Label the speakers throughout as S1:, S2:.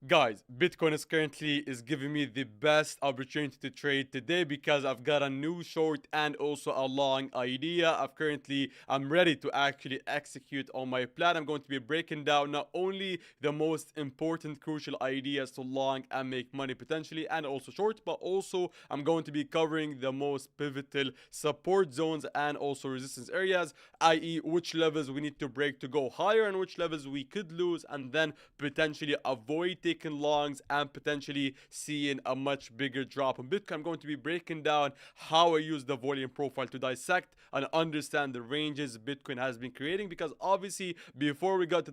S1: Guys, Bitcoin is currently giving me the best opportunity to trade today because I've got a new short and also a long idea. I'm ready to actually execute on my plan. I'm going to be breaking down not only the most important crucial ideas to long and make money potentially and also short, but also I'm going to be covering the most pivotal support zones and also resistance areas, i.e. which levels we need to break to go higher and which levels we could lose, and then potentially avoid taking longs and potentially seeing a much bigger drop in Bitcoin. I'm going to be breaking down how I use the volume profile to dissect and understand the ranges Bitcoin has been creating, because obviously before we get to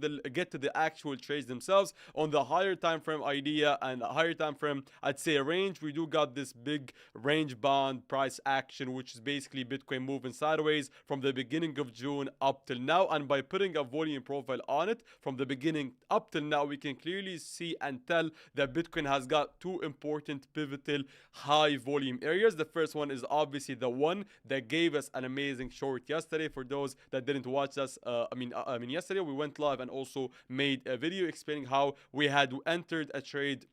S1: the actual trades themselves on the higher time frame idea and higher time frame, I'd say range, we do got this big range bound price action, which is basically Bitcoin moving sideways from the beginning of June up till now. And by putting a volume profile on it from the beginning up till now, we can clearly see and tell that Bitcoin has got two important pivotal high volume areas. The first one is obviously the one that gave us an amazing short yesterday. For those that didn't watch us, yesterday we went live and also made a video explaining how we had entered a trade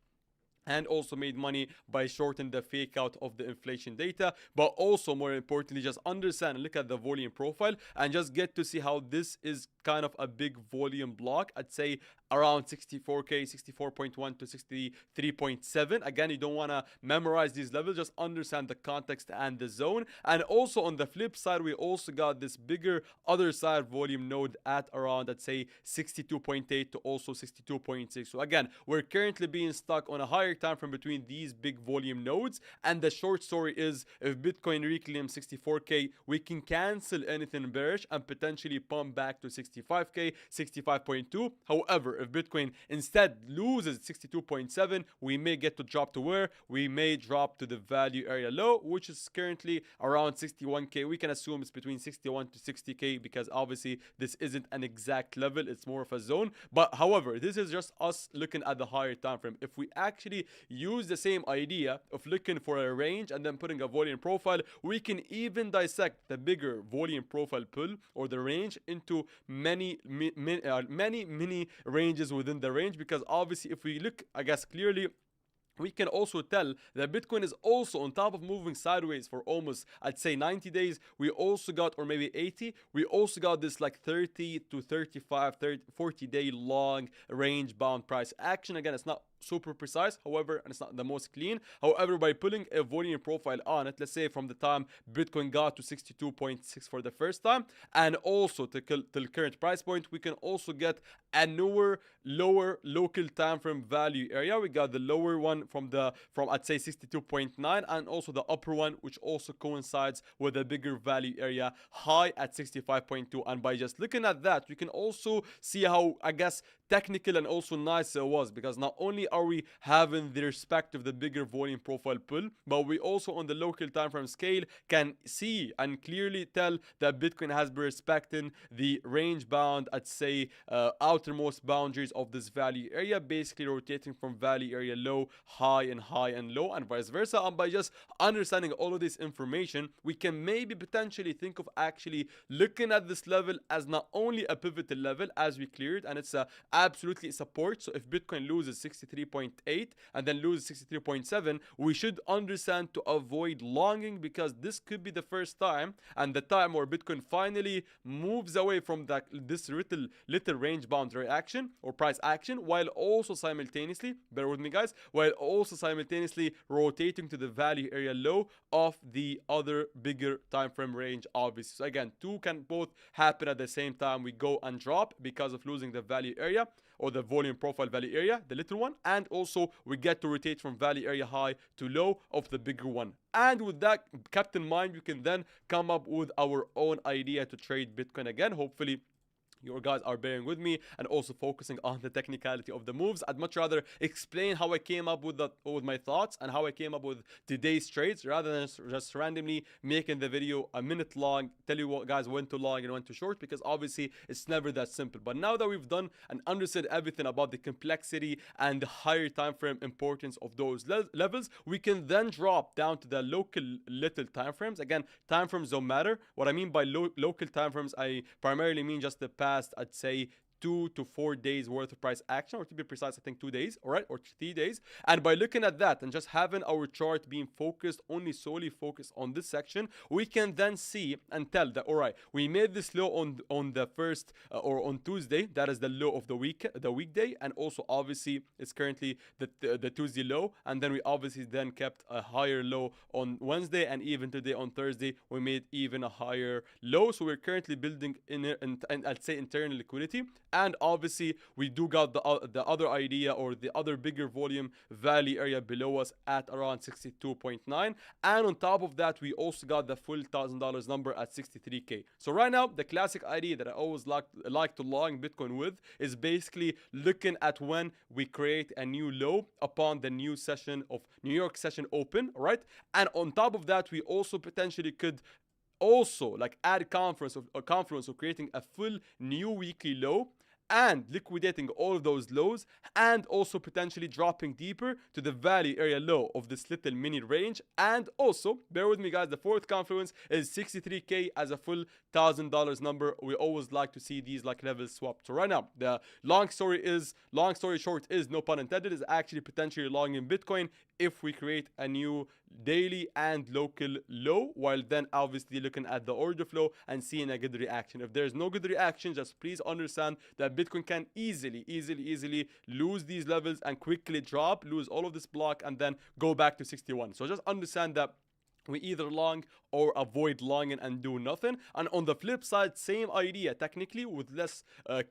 S1: and also made money by shorting the fake out of the inflation data. But also more importantly, just understand and look at the volume profile and just get to see how this is kind of a big volume block. I'd say around 64k, 64.1 to 63.7. Again, you don't want to memorize these levels, just understand the context and the zone. And also on the flip side, we also got this bigger other side volume node at around, I'd say 62.8 to also 62.6. So again, we're currently being stuck on a higher time frame between these big volume nodes. And the short story is, if Bitcoin reclaims 64k, we can cancel anything bearish and potentially pump back to 65k, 65.2. However, if Bitcoin instead loses 62.7, we may get to drop to where we may drop to the value area low, which is currently around 61k. We can assume it's between 61 to 60k because obviously this isn't an exact level, it's more of a zone. But however, this is just us looking at the higher time frame. If we actually use the same idea of looking for a range and then putting a volume profile, we can even dissect the bigger volume profile pull or the range into many mini ranges within the range. Because obviously if we look, I guess, clearly, we can also tell that Bitcoin is also on top of moving sideways for almost, I'd say, 90 days. We also got, or maybe 80, we also got this like 30 to 35, 30, 40 day long range bound price action. Again, it's not super precise, however, and it's not the most clean. However, by pulling a volume profile on it, let's say from the time Bitcoin got to 62.6 for the first time and also till current price point, we can also get a newer lower local time frame value area. We got the lower one from I'd say 62.9, and also the upper one, which also coincides with a bigger value area high at 65.2. And by just looking at that, we can also see how, I guess, technical and also nice it was, because not only are we having the respect of the bigger volume profile pull, but we also on the local time frame scale can see and clearly tell that Bitcoin has been respecting the range bound, I'd say, outermost boundaries of this value area, basically rotating from value area low, high and low, and vice versa. And by just understanding all of this information, we can maybe potentially think of actually looking at this level as not only a pivotal level as we cleared, and it's a absolutely support. So if Bitcoin loses 63.8 and then loses 63.7, we should understand to avoid longing, because this could be the first time and the time where Bitcoin finally moves away from this little range bound reaction or price action, while also simultaneously, bear with me guys, while also simultaneously rotating to the value area low of the other bigger time frame range, obviously. So again, two can both happen at the same time. We go and drop because of losing the value area or the volume profile value area, the little one, and also we get to rotate from value area high to low of the bigger one. And with that kept in mind, we can then come up with our own idea to trade Bitcoin. Again, hopefully you guys are bearing with me and also focusing on the technicality of the moves. I'd much rather explain how I came up with my thoughts and how I came up with today's trades, rather than just randomly making the video a minute long, tell you what guys when to long and when to short, because obviously it's never that simple. But now that we've done and understood everything about the complexity and the higher time frame importance of those levels, we can then drop down to the local little time frames. Again, time frames don't matter. What I mean by local time frames, I primarily mean just the past, I'd say, 2 to 4 days worth of price action, or to be precise, I think 2 days, all right, or 3 days. And by looking at that and just having our chart being focused, only solely focused on this section, we can then see and tell that, all right, we made this low on the first or on Tuesday. That is the low of the weekday, and also obviously it's currently the Tuesday low, and then we obviously then kept a higher low on Wednesday, and even today on Thursday we made even a higher low. So we're currently building and I'd say internal liquidity, and obviously we do got the other idea, or the other bigger volume value area below us at around 62.9, and on top of that we also got the full $1,000 number at 63k. So right now the classic idea that I always like to long Bitcoin with is basically looking at when we create a new low upon the new session of New York session open, right? And on top of that we also potentially could also like add confluence of creating a full new weekly low and liquidating all of those lows, and also potentially dropping deeper to the value area low of this little mini range. And also, bear with me guys, the fourth confluence is 63k as a full $1,000 number. We always like to see these like levels swapped. So right now, the long story short is, no pun intended, is actually potentially long in Bitcoin if we create a new daily and local low, while then obviously looking at the order flow and seeing a good reaction. If there's no good reaction, just please understand that Bitcoin can easily lose these levels and quickly drop, lose all of this block, and then go back to 61. So just understand that we either long or avoid longing and do nothing. And on the flip side, same idea, technically with less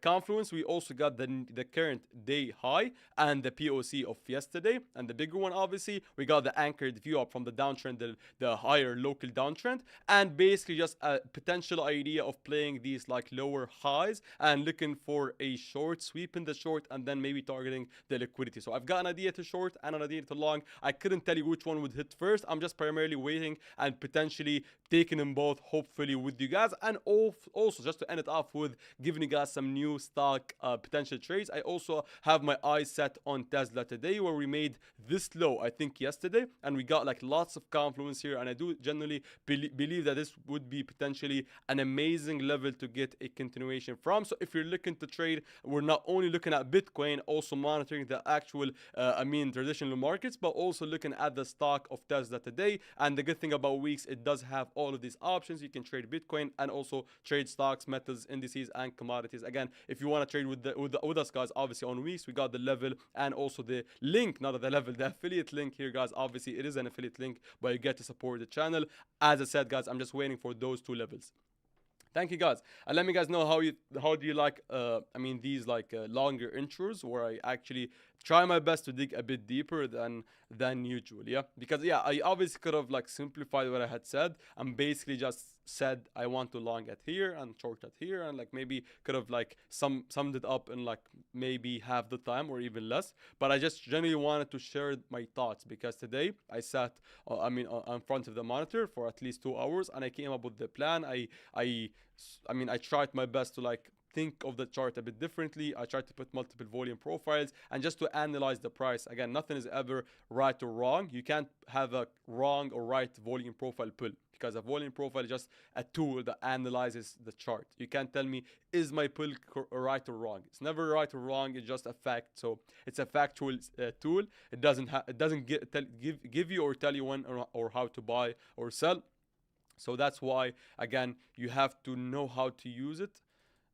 S1: confluence, we also got the current day high and the POC of yesterday, and the bigger one obviously we got the anchored view up from the downtrend, the higher local downtrend, and basically just a potential idea of playing these like lower highs and looking for a short, sweep in the short, and then maybe targeting the liquidity. So I've got an idea to short and an idea to long. I couldn't tell you which one would hit first. I'm just primarily waiting and potentially taking them both, hopefully, with you guys. And also, just to end it off with giving you guys some new stock potential trades, I also have my eyes set on Tesla today, where we made this low, I think, yesterday, and we got like lots of confluence here. And I do generally believe that this would be potentially an amazing level to get a continuation from. So if you're looking to trade, we're not only looking at Bitcoin, also monitoring the actual traditional markets, but also looking at the stock of Tesla today. And the good thing about WEEX, it does have all of these options. You can trade Bitcoin and also trade stocks, metals, indices, and commodities. Again, if you want to trade with us guys, obviously on WEEX we got the level and also the link, not the level, the affiliate link here guys. Obviously it is an affiliate link, but you get to support the channel. As I said guys, I'm just waiting for those two levels. Thank you guys, and let me guys know how do you like these like longer intros, where I actually try my best to dig a bit deeper than usual. Yeah, because yeah, I obviously could have like simplified what I had said and basically just said I want to long at here and short at here, and like maybe could have like summed it up in like maybe half the time or even less. But I just genuinely wanted to share my thoughts, because today I sat in front of the monitor for at least 2 hours, and I came up with the plan. I tried my best to like think of the chart a bit differently. I tried to put multiple volume profiles and just to analyze the price. Again, nothing is ever right or wrong. You can't have a wrong or right volume profile pull, because a volume profile is just a tool that analyzes the chart. You can't tell me, is my pull right or wrong? It's never right or wrong. It's just a fact. So it's a factual tool. It doesn't give you or tell you when or how to buy or sell. So that's why, again, you have to know how to use it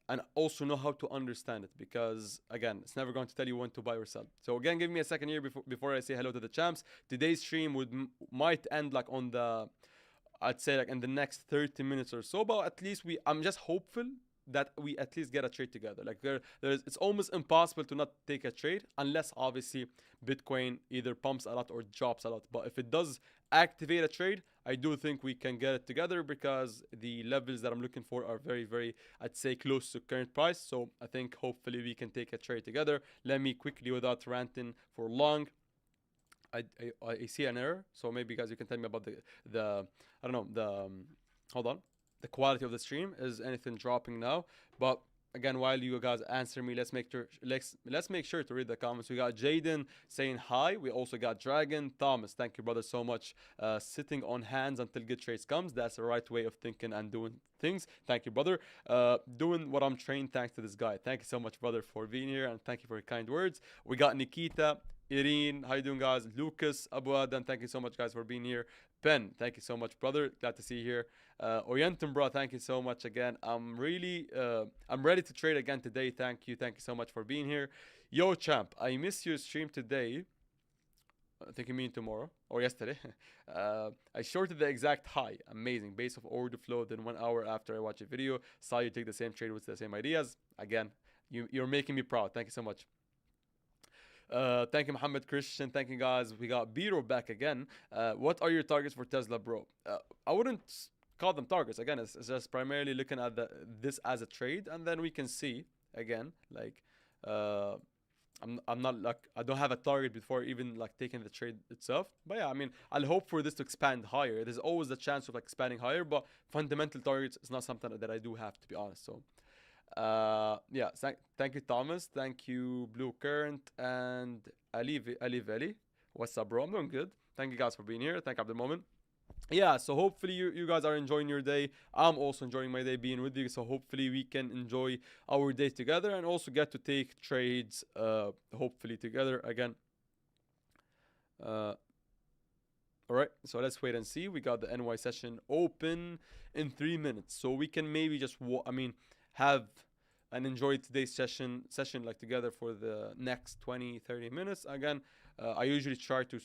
S1: and also know how to understand it, because again, it's never going to tell you when to buy or sell. So again, give me a second here before I say hello to the champs. Today's stream might end like on the, I'd say like in the next 30 minutes or so, but at least I'm just hopeful that we at least get a trade together. Like it's almost impossible to not take a trade unless obviously Bitcoin either pumps a lot or drops a lot. But if it does activate a trade, I do think we can get it together, because the levels that I'm looking for are very, very, I'd say, close to current price. So I think hopefully we can take a trade together. Let me quickly, without ranting for long, I see an error. So maybe guys, you can tell me about the I don't know, hold on, the quality of the stream. Is anything dropping now? But again, while you guys answer me, let's make sure to read the comments. We got Jaden saying hi. We also got Dragon Thomas. Thank you, brother, so much. Sitting on hands until good trades comes. That's the right way of thinking and doing things. Thank you, brother. Doing what I'm trained thanks to this guy. Thank you so much, brother, for being here, and thank you for your kind words. We got Nikita. Irene, how you doing, guys? Lucas, Abu Adam, thank you so much, guys, for being here. Ben, thank you so much, brother. Glad to see you here. Orientum, bro, thank you so much again. I'm ready to trade again today. Thank you so much for being here. Yo, champ, I missed your stream today. I think you mean tomorrow or yesterday. I shorted the exact high. Amazing. Base of order flow. Then 1 hour after I watch a video, saw you take the same trade with the same ideas. Again, you're making me proud. Thank you so much. Thank you, Muhammad Christian. Thank you, guys. We got Biro back again. What are your targets for Tesla, bro? I wouldn't call them targets. Again, it's just primarily looking at this as a trade, and then we can see again, like, I'm not like I don't have a target before even like taking the trade itself. But yeah, I mean, I'll hope for this to expand higher. There's always a chance of like expanding higher, but fundamental targets is not something that I do have, to be honest. So yeah, thank you, Thomas. Thank you, Blue Current and Ali Veli. What's up, bro? I'm doing good. Thank you guys for being here. Thank you, Abdul Moment. Yeah, so hopefully you guys are enjoying your day. I'm also enjoying my day being with you. So hopefully we can enjoy our day together and also get to take trades hopefully together again. All right, so let's wait and see. We got the NY session open in 3 minutes, so we can maybe just have and enjoy today's session like together for the next 20-30 minutes. Again, I usually try to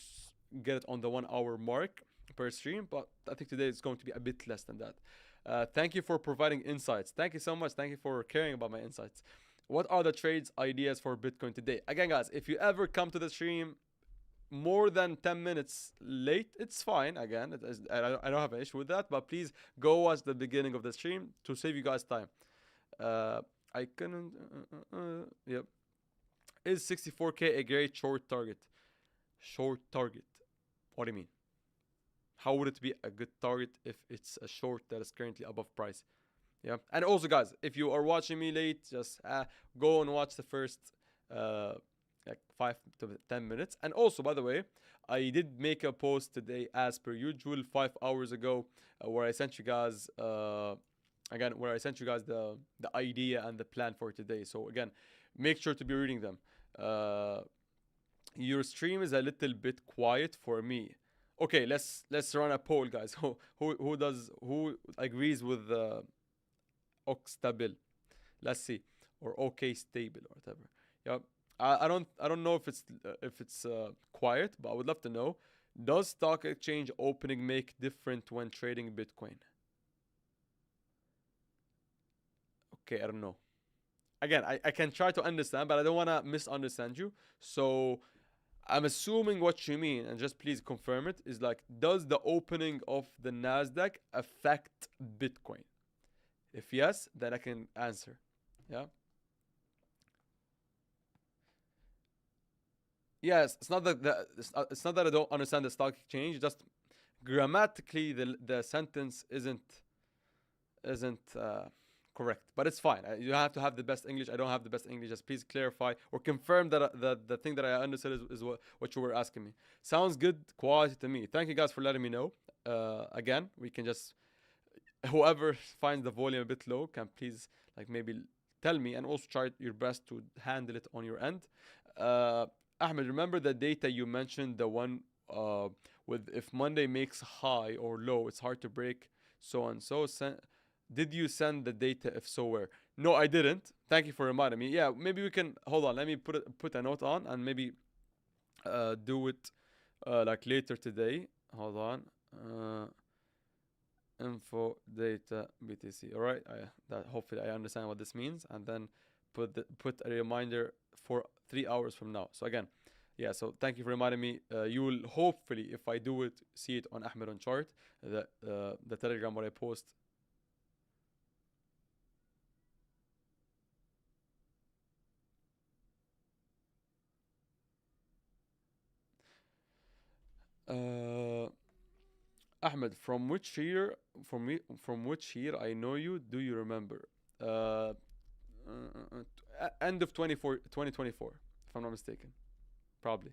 S1: get it on the 1 hour mark per stream, but I think today it's going to be a bit less than that. Thank you for providing insights. Thank you so much. Thank you for caring about my insights. What are the trades ideas for Bitcoin today? Again, guys, if you ever come to the stream more than 10 minutes late, it's fine. Again, I don't have an issue with that, but please go watch the beginning of the stream to save you guys time. I couldn't. Yep. Is 64K a great short target? Short target. What do you mean? How would it be a good target if it's a short that is currently above price? Yeah. And also, guys, if you are watching me late, just go and watch the first like 5 to 10 minutes. And also, by the way, I did make a post today as per usual 5 hours ago where I sent you guys where I sent you guys the idea and the plan for today. So again, make sure to be reading them. Your stream is a little bit quiet for me. Okay, let's run a poll, guys. Who agrees with Oxtabil? Let's see, or OK stable or whatever. Yeah, I don't know if it's quiet, but I would love to know. Does stock exchange opening make different when trading Bitcoin? Okay, I don't know. Again, I can try to understand, but I don't want to misunderstand you. So I'm assuming what you mean, and just please confirm it, is like, does the opening of the Nasdaq affect Bitcoin? If yes, then I can answer. Yeah. Yes, it's not that it's not that I don't understand the stock exchange. Just grammatically, the sentence isn't correct, but it's fine. You have to have the best English. I don't have the best English. Just please clarify or confirm that the thing that I understood is what you were asking me. Sounds good quality to me. Thank you guys for letting me know. Again, we can just whoever finds the volume a bit low can please like maybe tell me, and also try your best to handle it on your end. Ahmed, remember the data you mentioned, the one with if Monday makes high or low, it's hard to break, so and so. Did you send the data? If so, where? No, I didn't. Thank you for reminding me. Yeah, maybe we can hold on. Let me put a note on and maybe do it like later today. Hold on. Info data BTC. All right. That hopefully I understand what this means, and then put a reminder for 3 hours from now. So again, yeah. So thank you for reminding me. You will hopefully, if I do it, see it on Ahmed on chart, the Telegram where I post. Ahmed, from which year? From which year I know you? Do you remember? end of 2024, if I'm not mistaken, probably.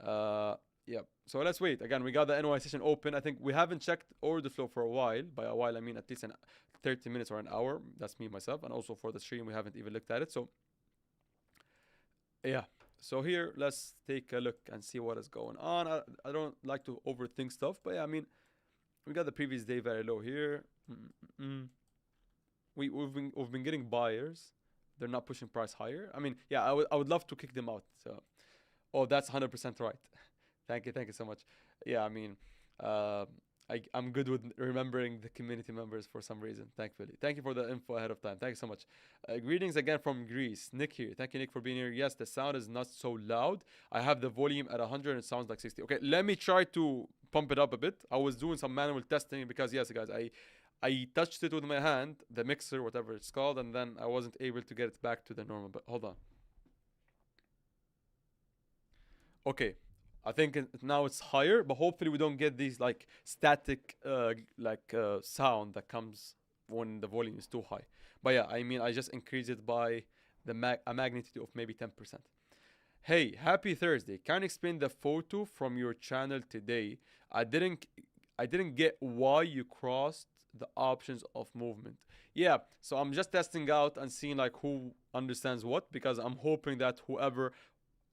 S1: Uh, yeah. So let's wait. Again, we got the NY session open. I think we haven't checked order flow for a while. By a while, I mean at least 30 minutes or an hour. That's me myself, and also for the stream, we haven't even looked at it. So yeah. So here, let's take a look and see what is going on. I don't like to overthink stuff, but yeah, I mean, we got the previous day very low here. Mm-mm. We've been getting buyers. They're not pushing price higher. I mean, yeah, I would love to kick them out. So, oh, that's 100% right. Thank you so much. Yeah, I mean, uh, I'm good with remembering the community members for some reason. Thankfully, thank you for the info ahead of time. Thank you so much. Greetings again from Greece. Nick here. Thank you, Nick, for being here. Yes, the sound is not so loud. I have the volume at 100 and it sounds like 60. Okay, let me try to pump it up a bit. I was doing some manual testing because yes, guys, I touched it with my hand, the mixer, whatever it's called, and then I wasn't able to get it back to the normal. But hold on. Okay, I think now it's higher, but hopefully we don't get these like static sound that comes when the volume is too high. But yeah, I mean I just increase it by a magnitude of maybe 10%. Hey, happy Thursday. Can you explain the photo from your channel today? I didn't I didn't get why you crossed the options of movement. Yeah, so I'm just testing out and seeing like who understands what because I'm hoping that whoever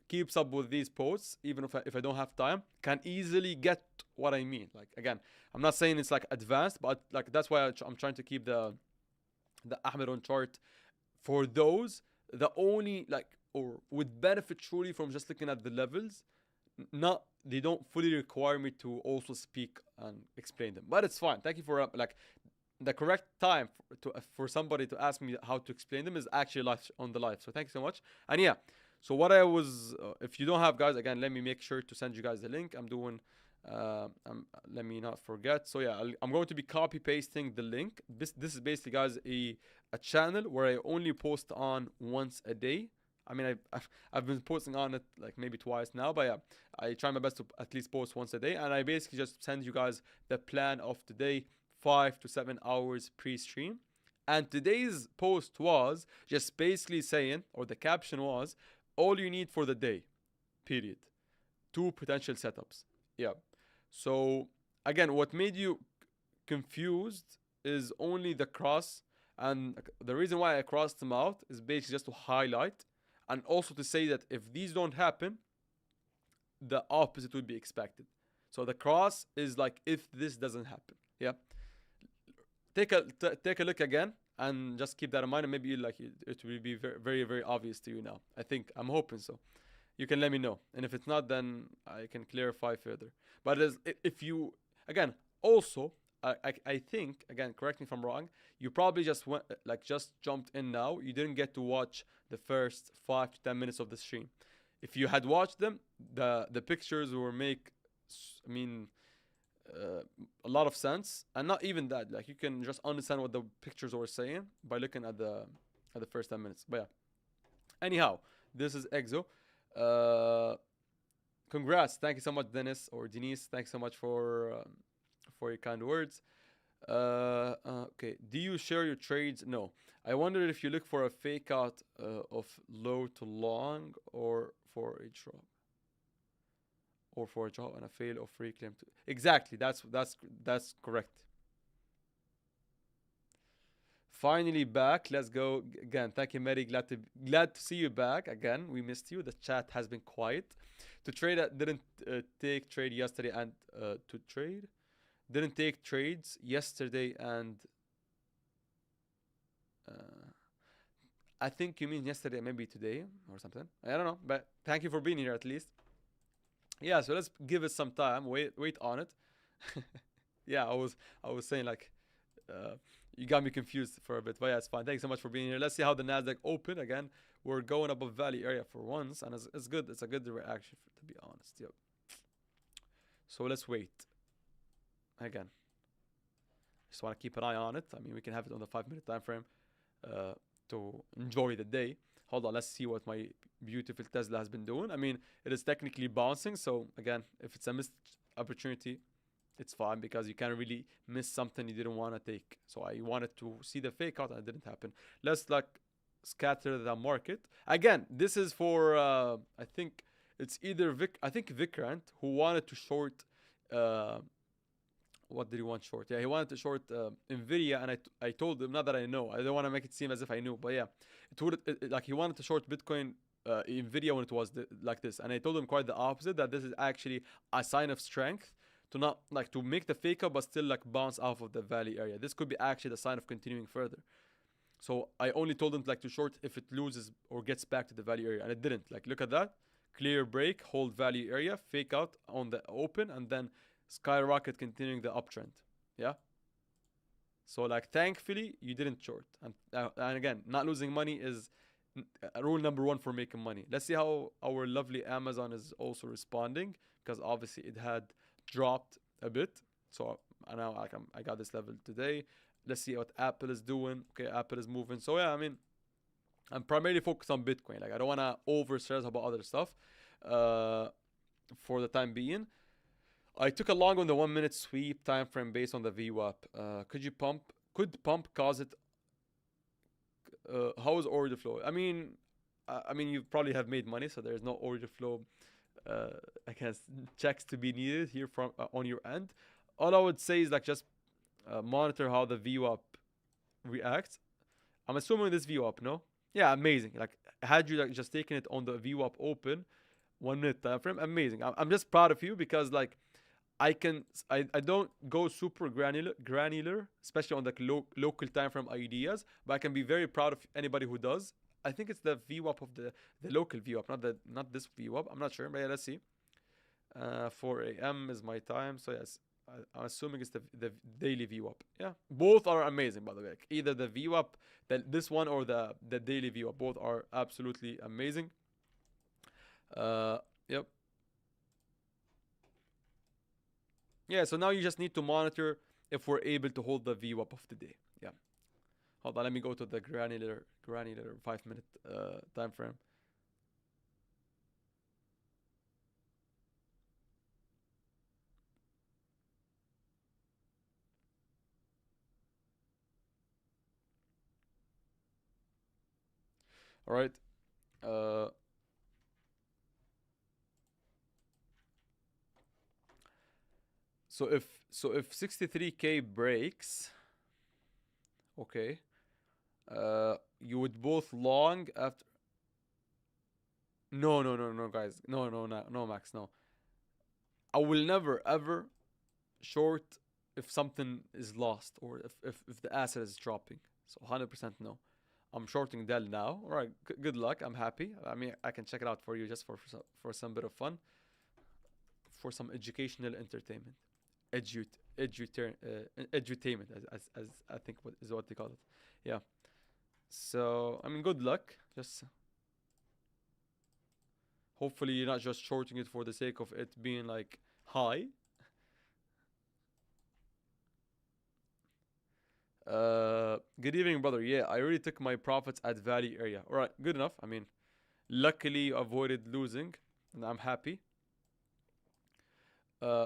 S1: keeps up with these posts, even if I don't have time, can easily get what I mean. Like again, I'm not saying it's like advanced, but like that's why I'm trying to keep the Ahmed on chart for those the only like or would benefit truly from just looking at the levels. Not they don't fully require me to also speak and explain them, but it's fine. Thank you for like the correct time for somebody to ask me how to explain them is actually live on the live. So thank you so much. And yeah, so what I was, if you don't have guys, again, let me make sure to send you guys the link. I'm doing, let me not forget. So yeah, I'm going to be copy pasting the link. This is basically guys a channel where I only post on once a day. I mean, I've been posting on it like maybe twice now, but yeah, I try my best to at least post once a day, and I basically just send you guys the plan of the day, 5 to 7 hours pre-stream. And today's post was just basically saying, or the caption was, all you need for the day, period. Two potential setups. Yeah. So again, what made you confused is only the cross, and the reason why I crossed them out is basically just to highlight and also to say that if these don't happen, the opposite would be expected. So the cross is like if this doesn't happen. Yeah. Take a look again and just keep that in mind, and maybe like it will be very very very obvious to you now. I'm hoping so. You can let me know, and if it's not, then I can clarify further. But if you again also I think again, correct me if I'm wrong, you probably just went like just jumped in now. You didn't get to watch the first 5 to 10 minutes of the stream. If you had watched them, the pictures will make, I mean, a lot of sense, and not even that. Like you can just understand what the pictures were saying by looking at the first 10 minutes. But yeah. Anyhow, this is Exo. Uh, Congrats! Thank you so much, Dennis or Denise. Thanks so much for your kind words. Okay. Do you share your trades? No. I wondered if you look for a fake out of low to long or for a drop and a fail or free claim to exactly that's correct. Finally back. Let's go again. Thank you, Mary. Glad to see you back again. We missed you. The chat has been quiet. To trade that didn't take trade yesterday and to trade didn't take trades yesterday and uh, I think you mean yesterday, maybe today or something. I don't know, but thank you for being here at least. Yeah, so let's give it some time. Wait on it. Yeah, I was saying like uh, you got me confused for a bit, but yeah, it's fine. Thanks so much for being here. Let's see how the Nasdaq open again. We're going above value area for once, and it's good. It's a good reaction, to be honest. Yep. So let's wait again. Just want to keep an eye on it. I mean, we can have it on the 5 minute time frame uh, to enjoy the day. Hold on, let's see what my beautiful Tesla has been doing. I mean, it is technically bouncing. So again, if it's a missed opportunity, it's fine because you can't really miss something you didn't want to take. So I wanted to see the fake out and it didn't happen. Let's like scatter the market. Again, this is for I think it's either I think Vikrant who wanted to short. Uh, what did he want short? Yeah, he wanted to short Nvidia, and I told him, not that I know, I don't want to make it seem as if I knew, but yeah, like he wanted to short Bitcoin. Nvidia when it was like this, and I told him quite the opposite, that this is actually a sign of strength, to not like to make the fake up but still like bounce off of the value area. This could be actually the sign of continuing further. So I only told him like to short if it loses or gets back to the value area, and it didn't. Like look at that, clear break, hold value area, fake out on the open, and then skyrocket continuing the uptrend. Yeah. So like thankfully you didn't short, and again, not losing money is rule number one for making money. Let's see how our lovely Amazon is also responding, because obviously it had dropped a bit. So now I got this level today. Let's see what Apple is doing. Okay, Apple is moving. So yeah, I mean, I'm primarily focused on Bitcoin. Like I don't want to over stress about other stuff. Uh, for the time being, I took a long on the 1 minute sweep time frame based on the VWAP. Could pump cause it? How is order flow? I mean, you probably have made money, so there's no order flow. Uh, I guess checks to be needed here from on your end. All I would say is like just monitor how the VWAP reacts. I'm assuming this VWAP, no? Yeah, amazing. Like had you like just taken it on the VWAP open, 1 minute time frame, amazing. I'm just proud of you, because like I don't go super granular, especially on like local time frame ideas, but I can be very proud of anybody who does. I think it's the VWAP of the local VWAP, not this VWAP. I'm not sure, but yeah, let's see. 4 a.m. is my time, so yes, I'm assuming it's the daily VWAP. Yeah, both are amazing, by the way. Like either the VWAP, this one, or the daily VWAP, both are absolutely amazing. Yep. Yeah, so now you just need to monitor if we're able to hold the VWAP of the day. Yeah. Hold on, let me go to the granular 5 minute time frame. All right. Uh, so if 63K breaks, okay, you would both long after. No, no, no, no, guys. No, no, no, no, Max. No, I will never ever short if something is lost, or if the asset is dropping. So 100% no. I'm shorting Dell now. All right, good luck. I'm happy. I mean, I can check it out for you just for some bit of fun, for some educational entertainment, edutainment, as I think what is what they call it. Yeah. So I mean, good luck. Just hopefully you're not just shorting it for the sake of it being like high. Good evening, brother. Yeah, I already took my profits at value area. All right, good enough. I mean, luckily you avoided losing, and I'm happy.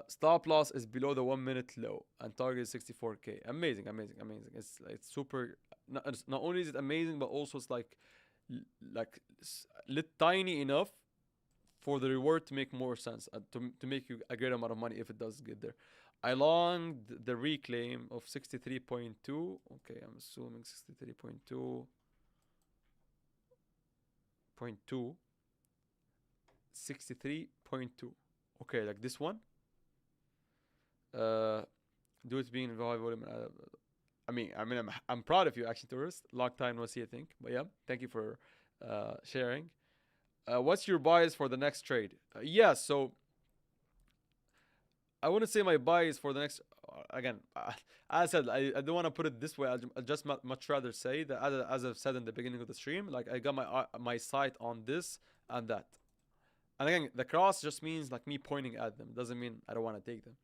S1: Stop loss is below the 1 minute low, and target is 64K. Amazing, amazing, amazing. It's super. Not only is it amazing, but also it's like tiny enough for the reward to make more sense, to make you a great amount of money if it does get there. I longed the reclaim of 63.2. Okay, I'm assuming 63.2. 63.2. Okay, like this one. Uh, do it being high volume. I'm proud of you, actually, tourist. Long time no see, I think. But yeah, thank you for sharing. What's your bias for the next trade? Yeah, so I wouldn't say my bias for the next. Again, as I said, I don't want to put it this way. I'd just much rather say that, as I've said in the beginning of the stream, like I got my sight on this and that. And again, the cross just means like me pointing at them. It doesn't mean I don't want to take them.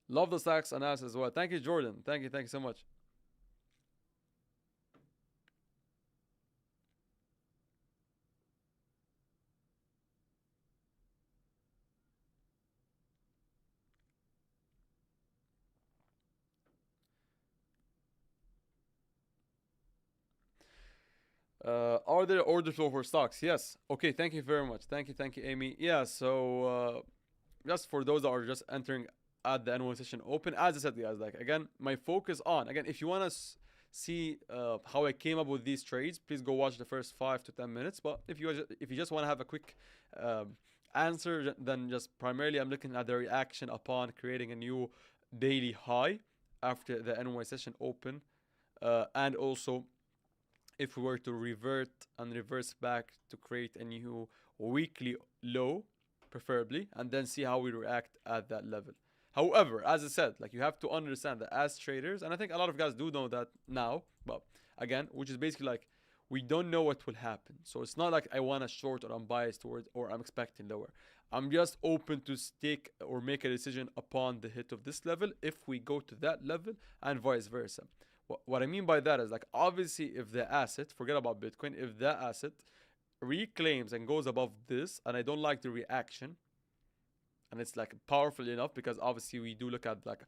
S1: Love the stacks analysis as well. Thank you, Jordan. Thank you so much. Are there order flow for stocks? Yes. Okay. Thank you very much. Thank you, Amy. Yeah. So just for those that are just entering at the N1 session open, as I said, guys, like again, my focus on again, if you want to see how I came up with these trades, please go watch the first 5 to 10 minutes. But if you just want to have a quick um, answer, then just primarily I'm looking at the reaction upon creating a new daily high after the N1 session open, and also if we were to revert and reverse back to create a new weekly low, preferably, and then see how we react at that level. However, as I said, like you have to understand that as traders, and I think a lot of guys do know that now, but again, which is basically like we don't know what will happen. So it's not like I want to short or I'm biased towards or I'm expecting lower. I'm just open to stake or make a decision upon the hit of this level if we go to that level and vice versa. What I mean by that is like obviously if the asset, forget about Bitcoin, if that asset reclaims and goes above this and I don't like the reaction and it's like powerful enough because obviously we do look at like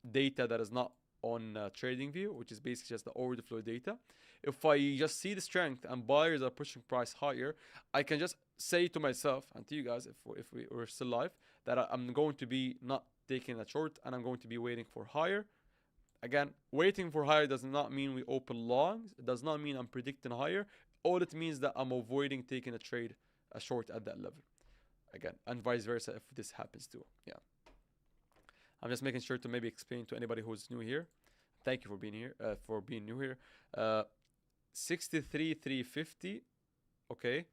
S1: data that is not on trading view, which is basically just the order flow data. If I just see the strength and buyers are pushing price higher, I can just say to myself and to you guys, if we were still live, that I'm going to be not taking a short and I'm going to be waiting for higher. Again, waiting for higher does not mean we open longs. It does not mean I'm predicting higher. All it means that I'm avoiding taking a trade, a short at that level. Again, and vice versa if this happens too. Yeah. I'm just making sure to maybe explain to anybody who's new here. Thank you for being here, for being new here. 63,350. Okay.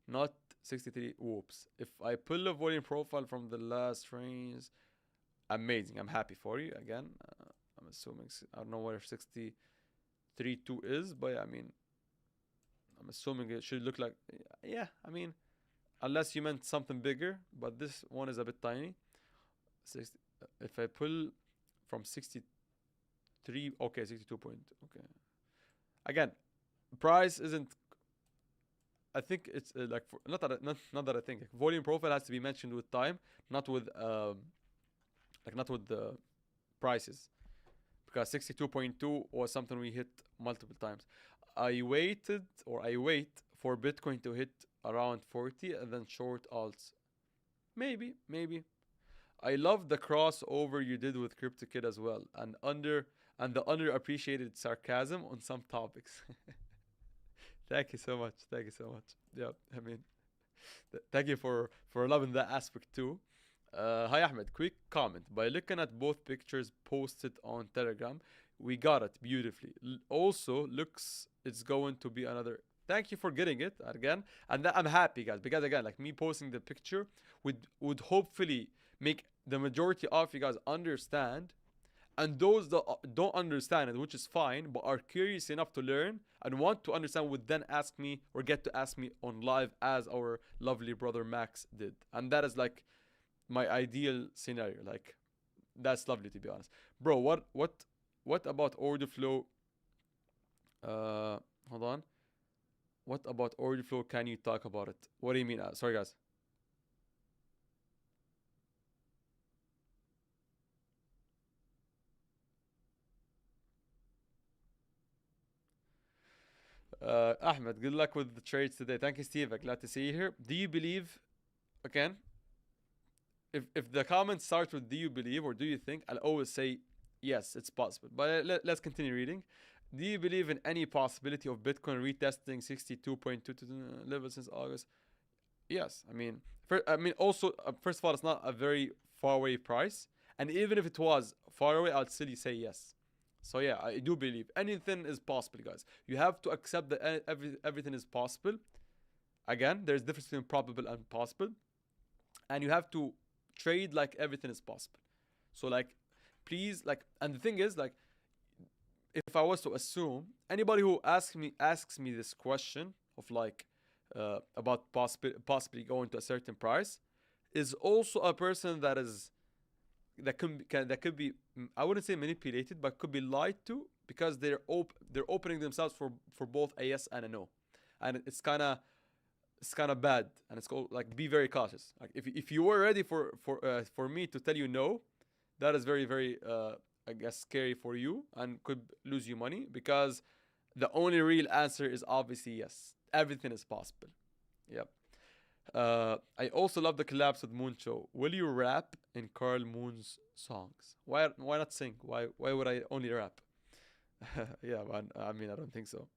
S1: Not 63. Whoops. If I pull a volume profile from the last range, amazing. I'm happy for you. Again, I'm assuming, I don't know where 63.2 is, but yeah, I mean, I'm assuming it should look like, yeah, I mean, unless you meant something bigger, but this one is a bit tiny. 60, if I pull from 63, okay, 62 point, okay. Again, price isn't, I think it's like, not that I think, volume profile has to be mentioned with time, not with, like not with the prices. Because 62.2 was something we hit multiple times. I wait for Bitcoin to hit around 40 and then short alts. Maybe. I love the crossover you did with CryptoKid as well, and the underappreciated sarcasm on some topics. Thank you so much. Yeah, I mean, thank you for loving that aspect too. Hi Ahmed, quick comment. By looking at both pictures posted on Telegram, we got it beautifully. Also, looks it's going to be another. Thank you for getting it again, and I'm happy, guys, because again, like me posting the picture would hopefully make the majority of you guys understand, and those that don't understand it, which is fine, but are curious enough to learn and want to understand, would then ask me or get to ask me on live, as our lovely brother Max did, and that is like my ideal scenario. Like, that's lovely, to be honest, bro. What about order flow? Hold on. What about order flow? Can you talk about it? What do you mean? Sorry, guys. Ahmed, good luck with the trades today. Thank you, Steve. Glad to see you here. Do you believe? Again, if the comment starts with "Do you believe" or "Do you think," I'll always say yes, it's possible. But let's continue reading. Do you believe in any possibility of Bitcoin retesting 62.2 level since August? Yes, I mean, also, first of all, it's not a very far away price, and even if it was far away, I'd still say yes. So yeah, I do believe anything is possible, guys. You have to accept that everything is possible. Again, there's difference between probable and possible, and you have to trade like everything is possible. So like, please, like, and the thing is, like, if I was to assume anybody who asks me this question of like about possibly going to a certain price is also a person that could be, I wouldn't say manipulated, but could be lied to, because they're opening themselves for both a yes and a no, and it's kind of bad, and it's called like, be very cautious. Like, if you were ready for me to tell you no, that is very very I guess scary for you and could lose you money, because The only real answer is obviously yes. Everything is possible. Yep. I also love the collabs with Mooncho. Will you rap in Carl Moon's songs? Why not sing? Why would I only rap? Yeah, man. I mean, I don't think so.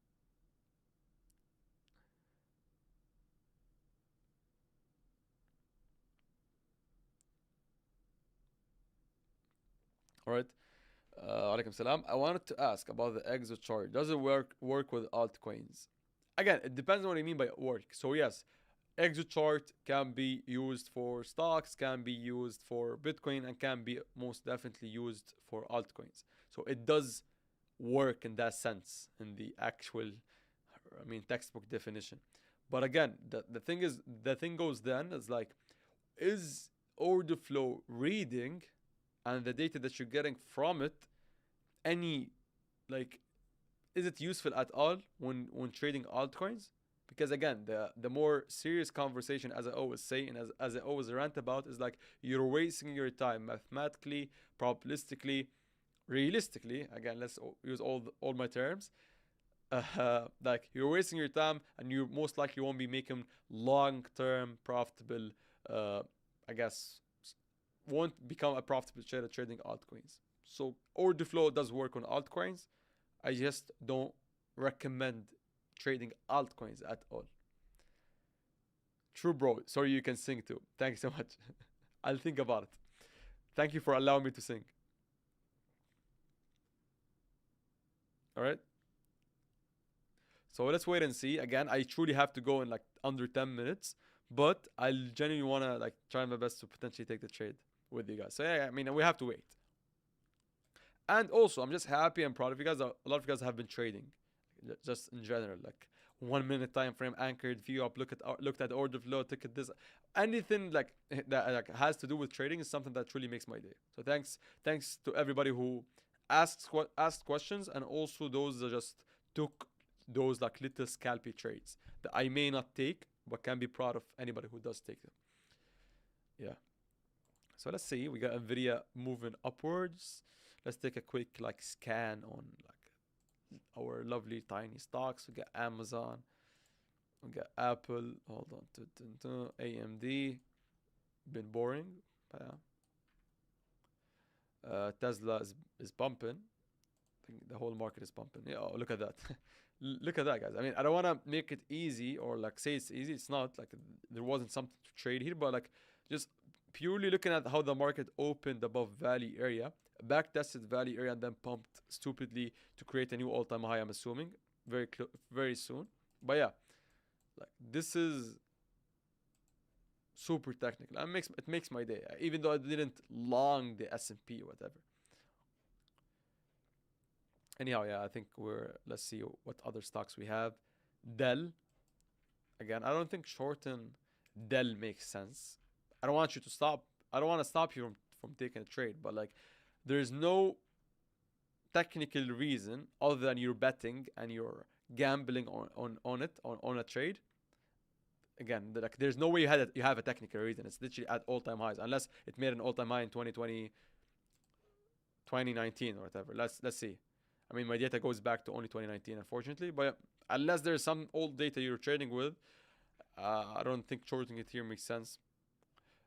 S1: All right. Alaikum salam. I wanted to ask about the exo chart. Does it work with altcoins? Again, it depends on what you mean by work. So yes, exo chart can be used for stocks, can be used for Bitcoin, and can be most definitely used for altcoins. So it does work in that sense in the actual, I mean, textbook definition. But again, the thing goes then is like, is order flow reading and the data that you're getting from it any, like, is it useful at all when trading altcoins? Because again, the more serious conversation, as I always say and as I always rant about, is like you're wasting your time mathematically, probabilistically, realistically. Again, let's use all my terms. Like you're wasting your time, and you most likely won't be making long-term profitable. I guess won't become a profitable trader trading altcoins. So order flow does work on altcoins. I just don't recommend trading altcoins at all. True, bro. Sorry, you can sing too. Thanks so much. I'll think about it. Thank you for allowing me to sing. All right. So let's wait and see. Again, I truly have to go in like under 10 minutes, but I genuinely wanna like try my best to potentially take the trade with you guys. So yeah, I mean we have to wait. And also, I'm just happy and proud of you guys. A lot of you guys have been trading, just in general, like 1 minute time frame, anchored, view up, looked at the order flow, ticket this, anything like that like has to do with trading is something that truly makes my day. So thanks to everybody who asked questions, and also those that just took those like little scalpy trades that I may not take, but can be proud of anybody who does take them. Yeah. So let's see. We got Nvidia moving upwards. Let's take a quick like scan on like our lovely tiny stocks. We got Amazon. We got Apple. Hold on. AMD. Been boring. But yeah. Tesla is bumping. I think the whole market is pumping. Yeah, oh, look at that. Look at that, guys. I mean, I don't want to make it easy or like say it's easy. It's not like there wasn't something to trade here, but like just purely looking at how the market opened above value area, back tested value area, and then pumped stupidly to create a new all-time high. I'm assuming very soon. But yeah, like this is super technical. It makes my day, even though I didn't long the S&P or whatever. Anyhow, yeah, I think let's see what other stocks we have. Dell. Again, I don't think shorten Dell makes sense. I don't want you to stop. I don't want to stop you from taking a trade, but like, there's no technical reason other than you're betting and you're gambling on a trade. Again, like, there's no way you have a technical reason. It's literally at all-time highs, unless it made an all-time high in 2020, 2019 or whatever. Let's see. I mean, my data goes back to only 2019, unfortunately. But unless there's some old data you're trading with, I don't think shorting it here makes sense.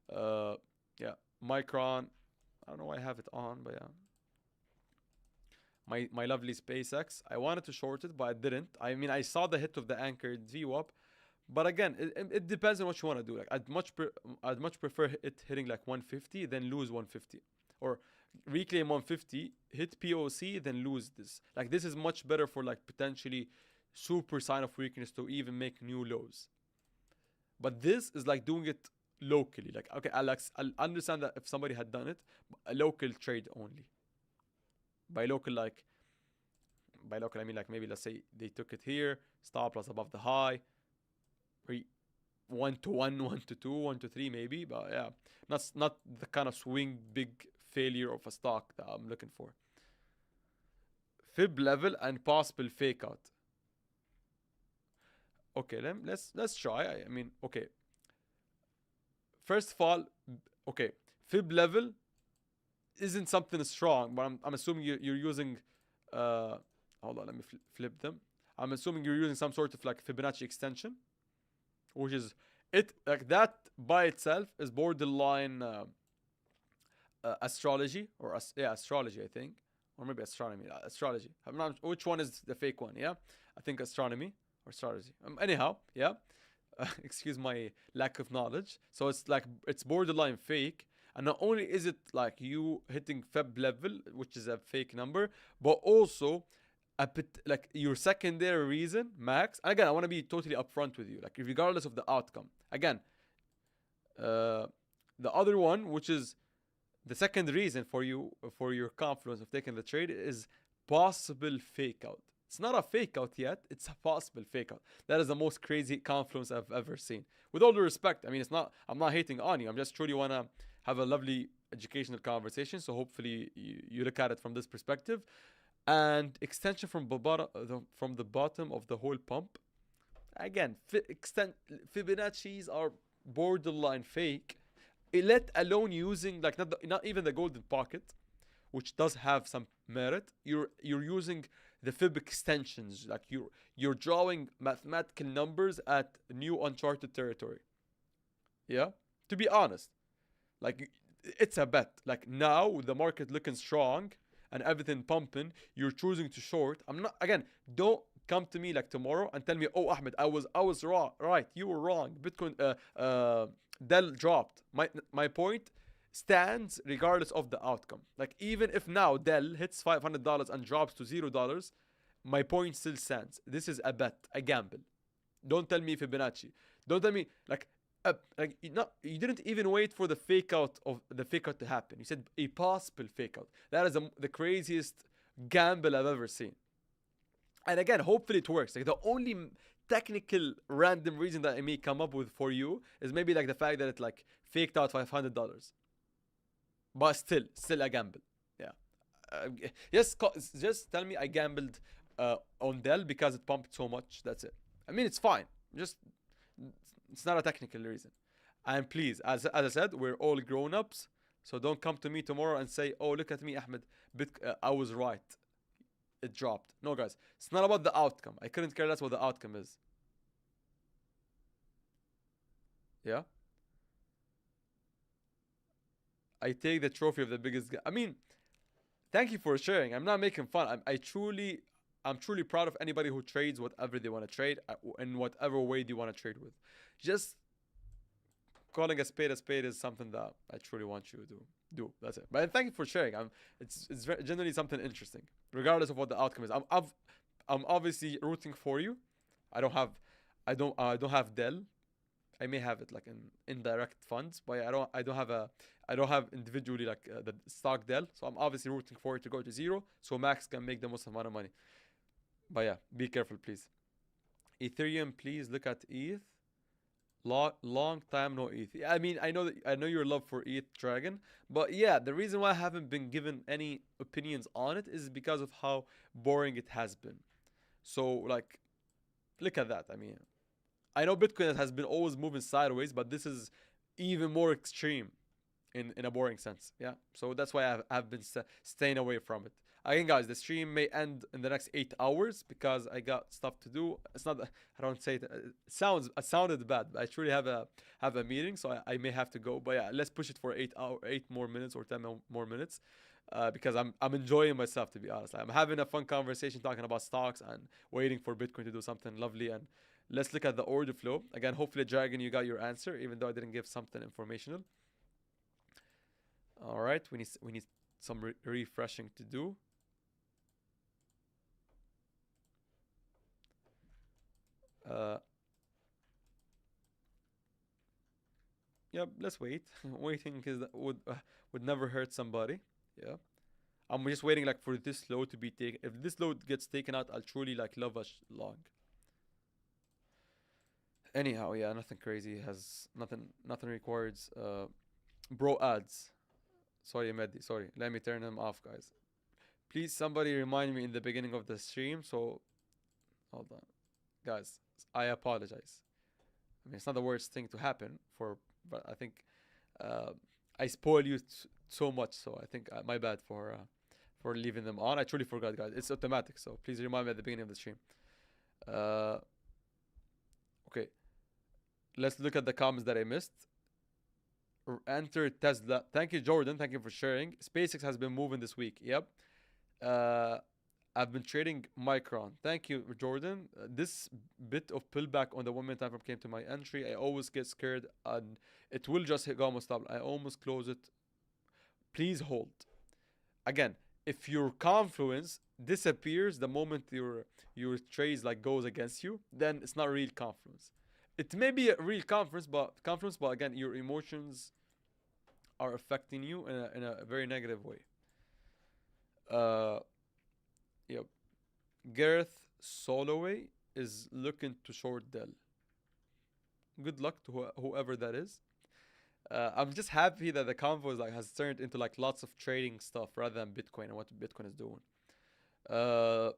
S1: Yeah, Micron. I don't know why I have it on, but yeah. My lovely SpaceX. I wanted to short it, but I didn't. I mean, I saw the hit of the anchored VWAP, but again, it depends on what you want to do. Like, I'd much prefer it hitting like 150 than lose 150, or reclaim 150, hit POC, then lose this. Like, this is much better for like potentially super sign of weakness to even make new lows. But this is like doing it locally. Like, okay, I'll understand that if somebody had done it, a local trade only. By local, I mean like maybe let's say they took it here, stop loss above the high, 1 to 1, 1 to 2, 1 to 3 maybe, but yeah, not the kind of swing big failure of a stock that I'm looking for. Fib level and possible fake out. Okay, let's try. I mean, okay. First of all, okay, fib level isn't something strong, but I'm assuming you're using. Hold on, let me flip them. I'm assuming you're using some sort of like Fibonacci extension, which is it like that by itself is borderline astrology or yeah, astrology, I think, or maybe astronomy. Astrology. I'm not which one is the fake one. Yeah, I think astronomy or astrology. Anyhow, yeah. Excuse my lack of knowledge. So it's like it's borderline fake. And not only is it like you hitting Feb level, which is a fake number, but also a bit like your secondary reason, max. And again, I want to be totally upfront with you, like regardless of the outcome. Again, uh, the other one, which is the second reason for you for your confidence of taking the trade, is possible fake out. It's not a fake out yet. It's a possible fake out. That is the most crazy confluence I've ever seen. With all due respect, I mean, it's not. I'm not hating on you. I'm just truly wanna have a lovely educational conversation. So hopefully you look at it from this perspective. And extension from the bottom of the whole pump. Again, Fibonacci's are borderline fake. Let alone using like not even the golden pocket, which does have some merit. You're using the fib extensions, like you're drawing mathematical numbers at new uncharted territory. Yeah, to be honest, like it's a bet. Like now with the market looking strong and everything pumping, you're choosing to short. I'm not again. Don't come to me like tomorrow and tell me, oh Ahmed, I was wrong. Right, you were wrong. Bitcoin Dell dropped. My point stands regardless of the outcome. Like even if now Dell hits $500 and drops to $0, my point still stands. This is a bet, a gamble. Don't tell me Fibonacci. Don't tell me like you didn't even wait for the fake out to happen. You said a possible fake out. That is the craziest gamble I've ever seen. And again, hopefully it works. Like the only technical random reason that I may come up with for you is maybe like the fact that it like faked out $500. But still a gamble. Yeah. Just tell me I gambled on Dell because it pumped so much. That's it. I mean, it's fine. Just it's not a technical reason. And please, as I said, we're all grown ups. So don't come to me tomorrow and say, "Oh, look at me, Ahmed. I was right. It dropped." No, guys, it's not about the outcome. I couldn't care less what the outcome is. Yeah, I take the trophy of the biggest. I mean, thank you for sharing. I'm not making fun. I'm truly proud of anybody who trades whatever they want to trade in whatever way they want to trade with. Just calling a spade is something that I truly want you to do. That's it. But thank you for sharing. It's generally something interesting, regardless of what the outcome is. I'm obviously rooting for you. I don't have, I don't have Dell. I may have it like in indirect funds, but I don't have individually like the stock Dell. So I'm obviously rooting for it to go to zero, so Max can make the most amount of money. But yeah, be careful, please. Ethereum, please look at ETH. Long time no ETH. I mean, I know your love for ETH Dragon, but yeah, the reason why I haven't been given any opinions on it is because of how boring it has been. So like, look at that. I mean, I know Bitcoin has been always moving sideways, but this is even more extreme in a boring sense. Yeah. So that's why I've been staying away from it. Again, guys, the stream may end in the next 8 hours because I got stuff to do. It's not. I don't say it. It sounded bad. But I truly have a meeting, so I may have to go. But yeah, let's push it for 8 more minutes or 10 more minutes, because I'm enjoying myself, to be honest. I'm having a fun conversation talking about stocks and waiting for Bitcoin to do something lovely. And let's look at the order flow again. Hopefully, Dragon, you got your answer, even though I didn't give something informational. All right, we need some refreshing to do. Uh, yeah, let's wait. Waiting is would never hurt somebody. Yeah, I'm just waiting like for this load to be taken. If this load gets taken out, I'll truly like love a long. Anyhow, yeah, nothing crazy. Has nothing requires bro ads. Sorry, Mehdi. Sorry, let me turn them off, guys. Please, somebody remind me in the beginning of the stream. So hold on, guys. I apologize. I mean, it's not the worst thing to happen for, but I think uh, I spoil you so much. So I think my bad for leaving them on. I truly forgot, guys. It's automatic. So please remind me at the beginning of the stream. Uh, okay, let's look at the comments that I missed. Enter Tesla. Thank you, Jordan. Thank you for sharing. SpaceX has been moving this week. Yep. Uh, I've been trading Micron. Thank you, Jordan. This bit of pullback on the 1 minute time frame came to my entry. I always get scared and it will just hit almost stop. I almost close it. Please hold. Again, if your confluence disappears the moment your trades like goes against you, then it's not real confluence. It may be a real confluence, but again, your emotions are affecting you in a very negative way. Uh, yep. Gareth Soloway is looking to short Dell. Good luck to whoever that is. I'm just happy that the convo is like has turned into like lots of trading stuff rather than Bitcoin and what Bitcoin is doing. Uh,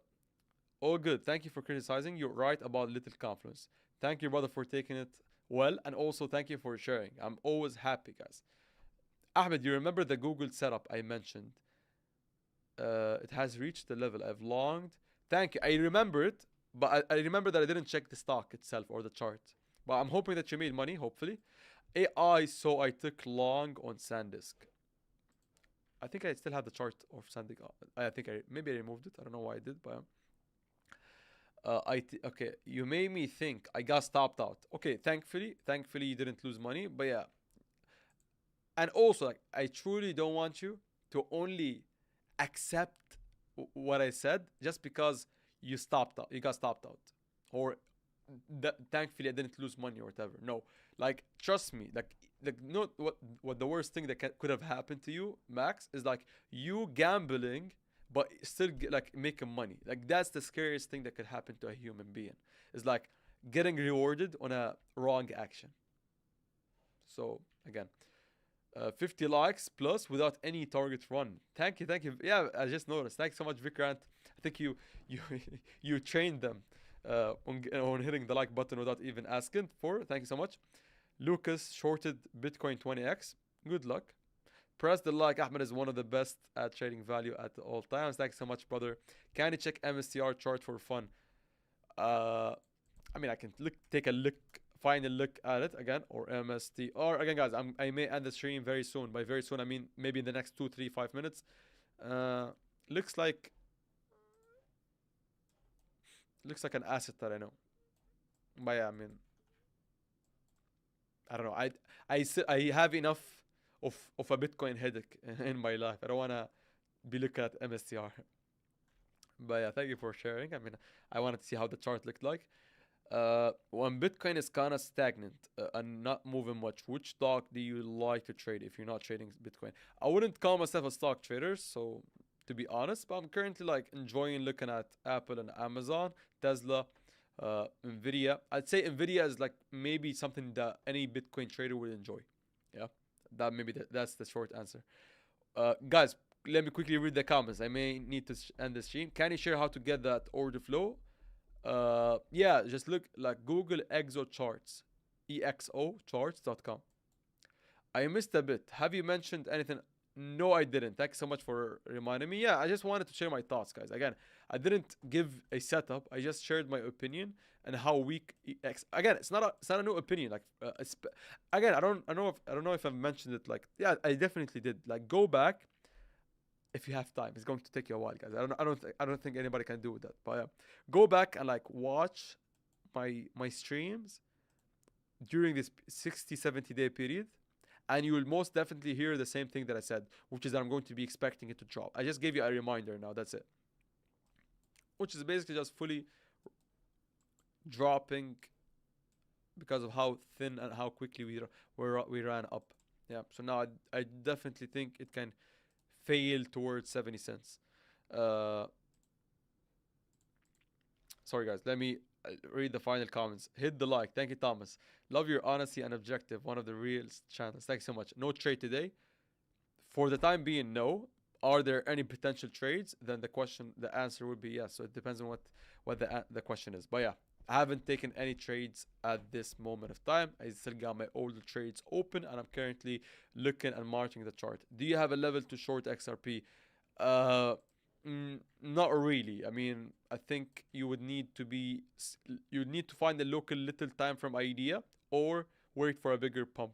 S1: all good. Thank you for criticizing. You're right about little confluence. Thank you, brother, for taking it well, and also thank you for sharing. I'm always happy, guys. Ahmed, you remember the Google setup I mentioned? It has reached the level I've longed. Thank you. I remember it, but I remember that I didn't check the stock itself or the chart. But I'm hoping that you made money, hopefully. AI, so I took long on SanDisk. I think I still have the chart of SanDisk. I think maybe I removed it. I don't know why I did, but okay. You made me think. I got stopped out. Okay, thankfully you didn't lose money. But yeah, and also like I truly don't want you to only accept what I said just because you got stopped out, or thankfully I didn't lose money or whatever. No, like trust me, like not what the worst thing that could have happened to you, Max, is like you gambling but still like making money. Like that's the scariest thing that could happen to a human being. Is like getting rewarded on a wrong action. So again, 50 likes plus without any target run. Thank you, thank you. Yeah, I just noticed. Thanks so much, Vikrant. I think you you trained them on hitting the like button without even asking for. Thank you so much. Lucas shorted Bitcoin 20x. Good luck. Press the like. Ahmed is one of the best at trading value at all times. Thanks so much, brother. Can you check MSTR chart for fun? Uh, I mean, I can take a look, final look at it again, or MSTR again, guys. I may end the stream very soon. By very soon, I mean maybe in the next 2, 3, 5 minutes. Uh, looks like an asset that I know. But yeah, I mean, I don't know. I have enough of a Bitcoin headache in my life. I don't wanna be looking at MSTR. But yeah, thank you for sharing. I mean, I wanted to see how the chart looked like. When Bitcoin is kind of stagnant and not moving much, which stock do you like to trade if you're not trading Bitcoin? I wouldn't call myself a stock trader, so to be honest, but I'm currently like enjoying looking at Apple and Amazon, Tesla, Nvidia. I'd say Nvidia is like maybe something that any Bitcoin trader would enjoy. Yeah, that maybe that's the short answer. Guys, let me quickly read the comments. I may need to end the stream. Can you share how to get that order flow? Yeah, just look like Google Exo Charts, exocharts.com. I missed a bit. Have you mentioned anything? No, I didn't. Thanks so much for reminding me. Yeah, I just wanted to share my thoughts, guys. Again, I didn't give a setup. I just shared my opinion and how weak EX. Again, it's not a new opinion. Like, again, I don't know if I've mentioned it. Like, yeah, I definitely did. Like, go back if you have time. It's going to take you a while, guys. I don't think anybody can do that. But yeah, go back and like watch my streams during this 60, 70 day period, and you will most definitely hear the same thing that I said, which is that I'm going to be expecting it to drop. I just gave you a reminder now. That's it. Which is basically just fully dropping because of how thin and how quickly we ran up. Yeah. So now I definitely think it can fail towards 70 cents. Uh, Sorry, guys. Let me read the final comments. Hit the like. Thank you, Thomas. Love your honesty and objective. One of the real channels. Thanks so much. No trade today. For the time being, no. Are there any potential trades? Then the answer would be yes. So it depends on what the question is. But yeah, I haven't taken any trades at this moment of time. I still got my older trades open, and I'm currently looking and marking the chart. Do you have a level to short XRP? Uh, Not really. I mean, I think you would need to be, you would need to find a local little time from idea or wait for a bigger pump.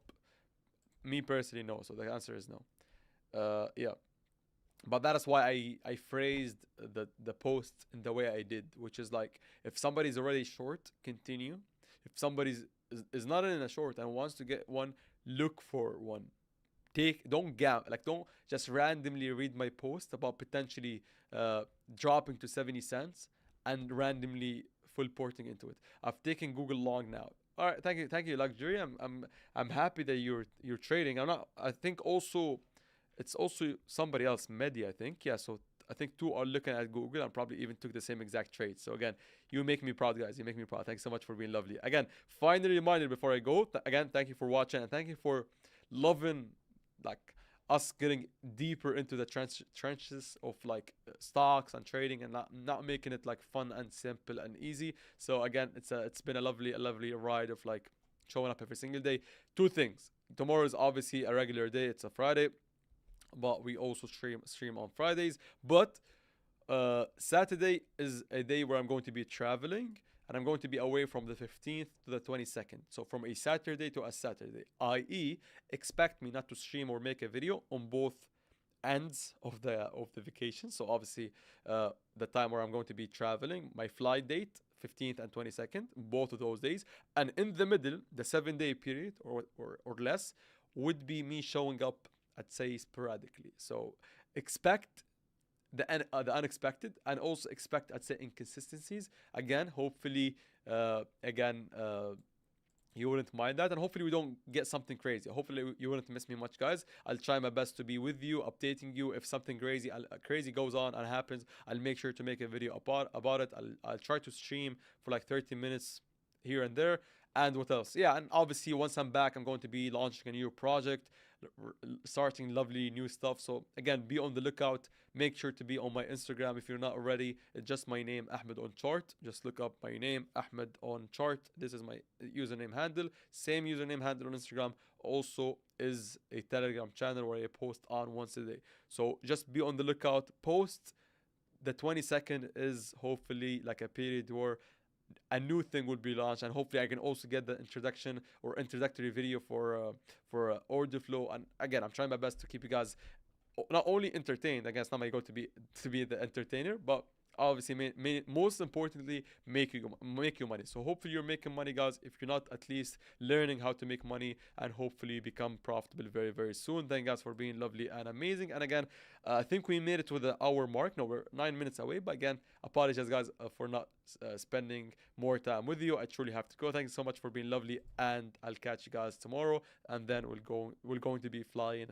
S1: Me personally, no. So the answer is no. Yeah. But that is why I phrased the post in the way I did, which is like if somebody's already short, continue. If somebody's is not in a short and wants to get one, look for one. Take don't just randomly read my post about potentially uh, dropping to 70 cents and randomly full porting into it. I've taken Google long now. All right, thank you, luxury. I'm happy that you're trading. I'm not. I think also it's also somebody else, Medi, I think. Yeah, so I think two are looking at Google and probably even took the same exact trade. So again, you make me proud, guys. You make me proud. Thanks so much for being lovely. Again, final reminder before I go. Again, thank you for watching and thank you for loving like us getting deeper into the trenches of like stocks and trading and not making it like fun and simple and easy. So again, it's been a lovely ride of like showing up every single day. Two things. Tomorrow is obviously a regular day. It's a Friday, but we also stream on Fridays. But Saturday is a day where I'm going to be traveling and I'm going to be away from the 15th to the 22nd. So from a Saturday to a Saturday, i.e., expect me not to stream or make a video on both ends of the vacation. So obviously, the time where I'm going to be traveling, my flight date, 15th and 22nd, both of those days, and in the middle, the 7 day period or less, would be me showing up, I'd say sporadically. So expect the unexpected and also expect, I'd say, inconsistencies. Again, hopefully, again, you wouldn't mind that, and hopefully we don't get something crazy. Hopefully you wouldn't miss me much, guys. I'll try my best to be with you, updating you. If something crazy goes on and happens, I'll make sure to make a video about it. I'll try to stream for like 30 minutes here and there. And what else? Yeah, and obviously once I'm back, I'm going to be launching a new project, starting lovely new stuff. So again, be on the lookout. Make sure to be on my Instagram if you're not already. It's just my name, Ahmed on chart. Just look up my name, Ahmed on chart. This is my username handle. Same username handle on Instagram. Also is a Telegram channel where I post on once a day. So just be on the lookout. Post the 22nd is hopefully like a period where a new thing will be launched, and hopefully I can also get the introduction or introductory video for order flow. And again, I'm trying my best to keep you guys not only entertained. I guess not my goal to be the entertainer, but obviously most importantly make you money. So hopefully you're making money, guys. If you're not, at least learning how to make money and hopefully become profitable very soon. Thank you guys for being lovely and amazing. And again, I think we made it to the hour mark. No, we're 9 minutes away, but again, apologize, guys, for not spending more time with you. I truly have to go. Thank you so much for being lovely, and I'll catch you guys tomorrow, and then we're going to be flying